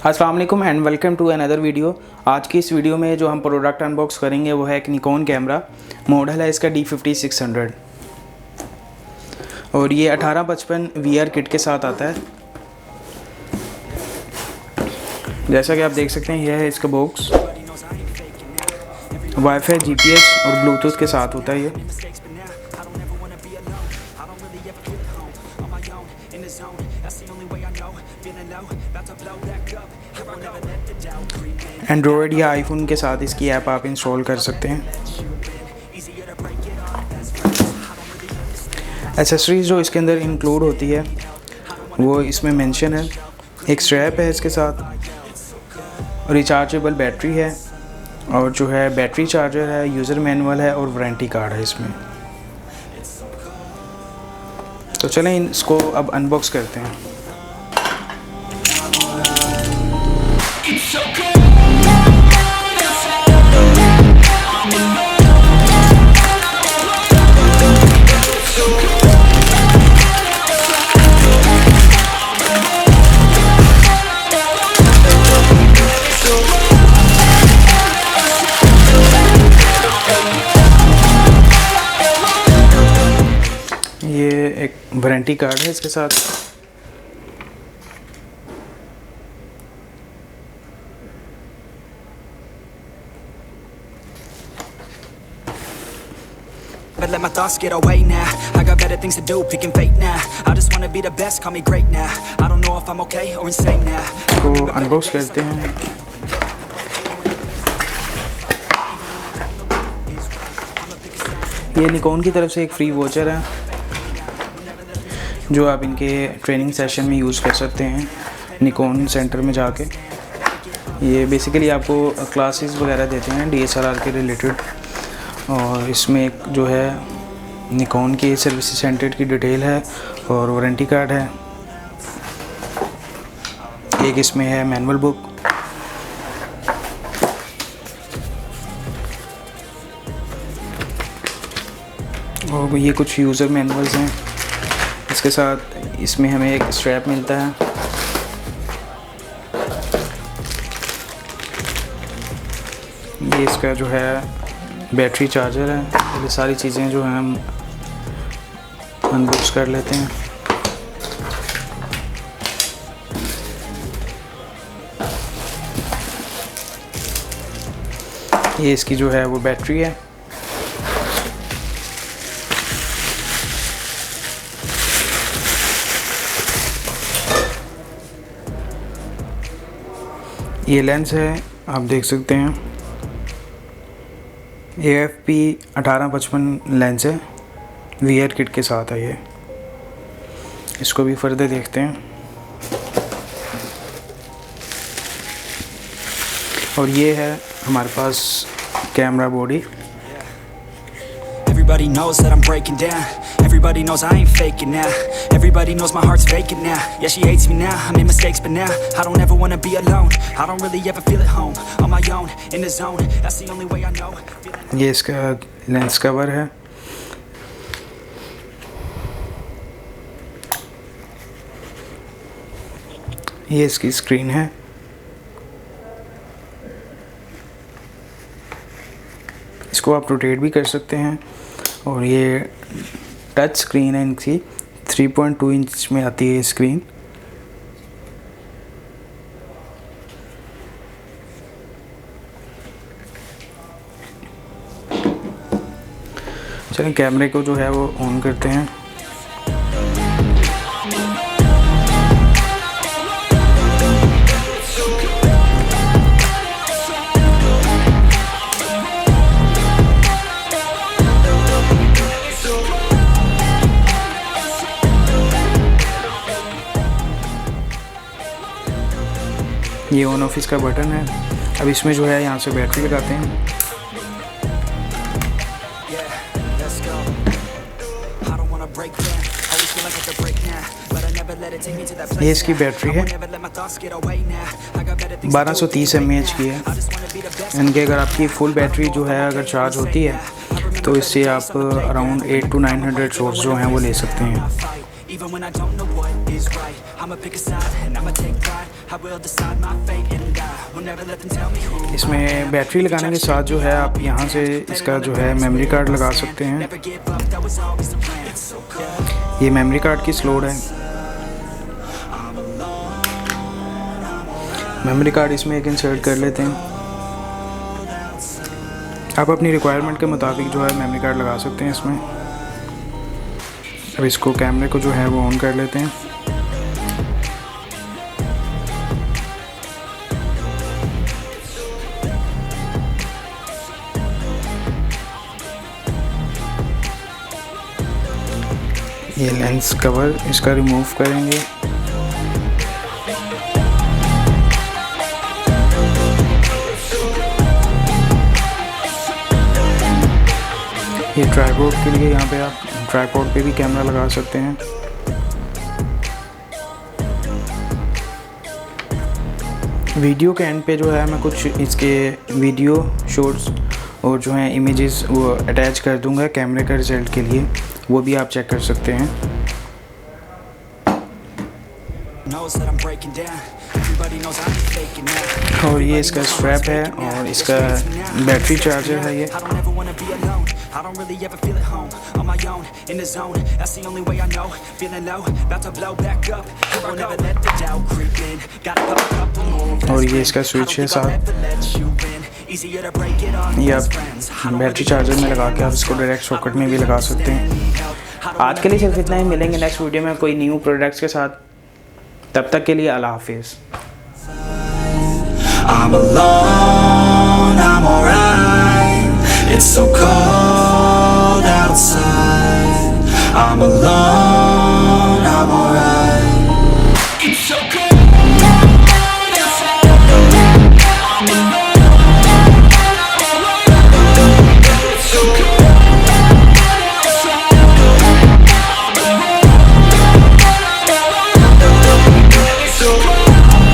अस्सलाम वालेकुम and welcome to another video. आज की इस वीडियो में जो हम प्रोडक्ट अनबॉक्स करेंगे वो है एक निकॉन कैमरा। मॉडल है इसका D5600 और ये 1855 VR किट के साथ आता है। जैसा कि आप देख सकते हैं, यह है इसका बॉक्स। वाईफाई, GPS और ब्लूटूथ के साथ होता है ये। एंड्रॉयड या आईफोन के साथ इसकी ऐप आप इंस्टॉल कर सकते हैं। एसेसरीज जो इसके अंदर इंक्लूड होती है वो इसमें मेंशन है। एक स्ट्रैप है इसके साथ, रिचार्जेबल बैटरी है और जो है बैटरी चार्जर है, यूज़र मैनुअल है और वारंटी कार्ड है इसमें। तो चलें इसको अब अनबॉक्स करते हैं। ये एक वारंटी कार्ड है इसके साथ। But let my thoughts get away now. I got better things to do, picking fate now. I just wanna be the best, call me great now. I don't know if I'm okay or insane now. तो unbox करते हैं। ये Nikon की तरफ से एक free watcher है जो आप इनके ट्रेनिंग सेशन में यूज़ कर सकते हैं निकॉन सेंटर में जाके। ये बेसिकली आपको क्लासेस वगैरह देते हैं DSLR के रिलेटेड। और इसमें एक जो है निकॉन की सर्विस सेंटर की डिटेल है और वारंटी कार्ड है। एक इसमें है मैनुअल बुक। और ये कुछ यूज़र मैनुअल्स हैं। इसके साथ इसमें हमें एक स्ट्रैप मिलता है। ये इसका जो है बैटरी चार्जर है। ये सारी चीज़ें जो हैं हम अनबॉक्स कर लेते हैं। ये इसकी जो है वो बैटरी है। ये लेंस है, आप देख सकते हैं AFP 1855 लेंस है, VR किट के साथ है ये। इसको भी फर्दर देखते हैं। और ये है हमारे पास camera body. Everybody knows that I'm breaking down. Everybody knows I ain't faking now. Everybody knows my heart's vacant now. Yeah, she hates me now. I made mistakes, but now I don't ever wanna be alone. I don't really ever feel at home. On my own, in the zone. That's the only way I know. ये इसका lens cover है। ये इसकी screen है। इसको आप rotate भी कर सकते हैं। और ये टच स्क्रीन है इनकी, 3.2 इंच में आती है ये स्क्रीन। चलिए कैमरे को जो है वो ऑन करते हैं। ये ऑन ऑफ इसका बटन है। अब इसमें जो है यहाँ से बैटरी लगाते हैं। ये इसकी बैटरी है, 1230 mAh की है। यानी कि अगर आपकी फुल बैटरी जो है अगर चार्ज होती है तो इससे आप अराउंड 800 to 900 शॉट्स जो हैं वो ले सकते हैं। I will decide my fate and I will never let them tell me who. इसमें बैटरी लगाने के साथ जो है आप यहाँ से इसका जो है मेमोरी कार्ड लगा सकते हैं। Never give up, that was always the plan. ये मेमोरी कार्ड की स्लॉट है। मेमोरी कार्ड इसमें एक इंसर्ट कर लेते हैं। आप अपनी रिक्वायरमेंट के मुताबिक जो है मेमोरी कार्ड लगा सकते हैं इसमें। अब इसको कैमरे को जो है वो ऑन कर लेते हैं। ये लेंस कवर इसका रिमूव करेंगे। ये ट्राइपॉड के लिए यहाँ पे आप ट्राइपॉड पे भी कैमरा लगा सकते हैं। वीडियो के एंड पे जो है मैं कुछ इसके वीडियो शॉट्स और जो है इमेजेस वो अटैच कर दूंगा कैमरे का रिजल्ट के लिए, वो भी आप चेक कर सकते हैं। और ये इसका स्ट्रैप है और इसका बैटरी चार्जर है ये। I don't really ever feel at home, on my own, in the zone, that's the only way I know, feeling low, about to blow back up, I won't ever let the doubt creep in, gotta pop a couple more, और ये इसका switch है साथ। ये आप battery charger में लगा के आप इसको डायरेक्ट सॉकेट में भी लगा सकते हैं। आज के लिए सिर्फ इतना ही, मिलेंगे नेक्स्ट वीडियो में कोई न्यू प्रोडक्ट्स के साथ। तब तक के लिए अल्लाह हाफिज़। I'm alone, I'm alright, it's so